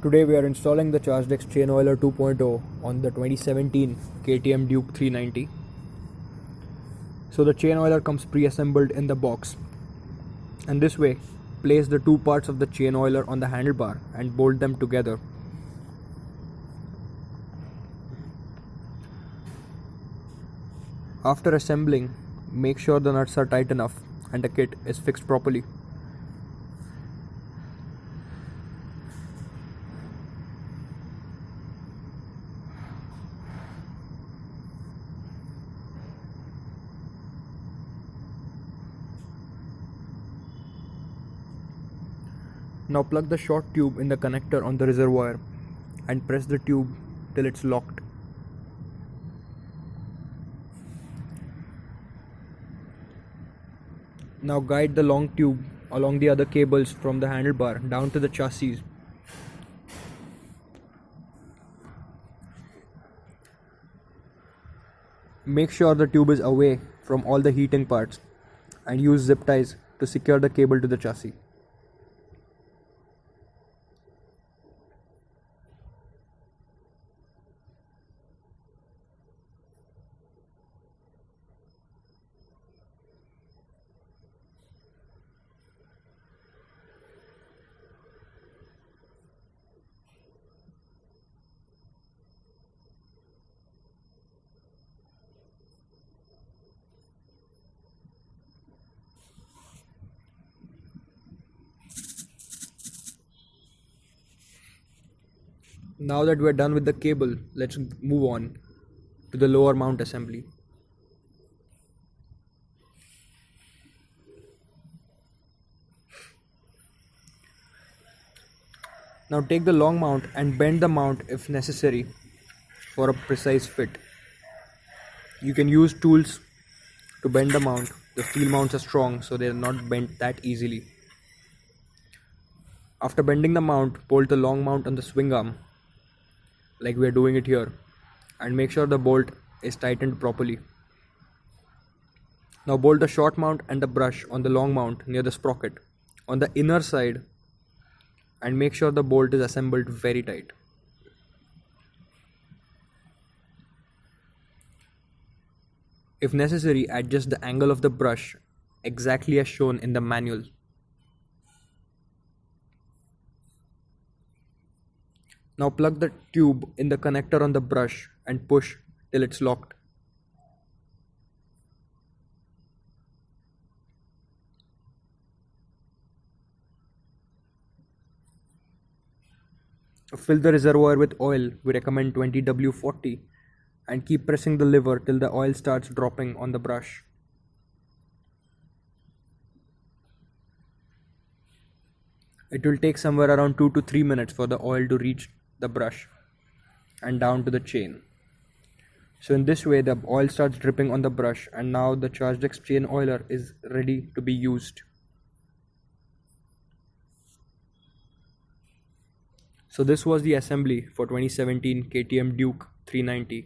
Today we are installing the ChargeDex chain oiler 2.0 on the 2017 KTM Duke 390. So the chain oiler comes pre-assembled in the box, and this way place the two parts of the chain oiler on the handlebar and bolt them together. After assembling, make sure the nuts are tight enough and the kit is fixed properly. Now plug the short tube in the connector on the reservoir and press the tube till it's locked. Now guide the long tube along the other cables from the handlebar down to the chassis. Make sure the tube is away from all the heating parts and use zip ties to secure the cable to the chassis. Now that we are done with the cable, let's move on to the lower mount assembly. Now take the long mount and bend the mount if necessary for a precise fit. You can use tools to bend the mount. The steel mounts are strong, so they are not bent that easily. After bending the mount, bolt the long mount on the swing arm like we are doing it here, and make sure the bolt is tightened properly. Now bolt the short mount and the brush on the long mount near the sprocket on the inner side and make sure the bolt is assembled very tight. If necessary, adjust the angle of the brush exactly as shown in the manual. Now plug the tube in the connector on the brush and push till it's locked. Fill the reservoir with oil. We recommend 20W40 and keep pressing the lever till the oil starts dropping on the brush. It will take somewhere around 2 to 3 minutes for the oil to reach the brush and down to the chain. So in this way the oil starts dripping on the brush, and now the ChargeDex chain oiler is ready to be used. So this was the assembly for 2017 KTM Duke 390.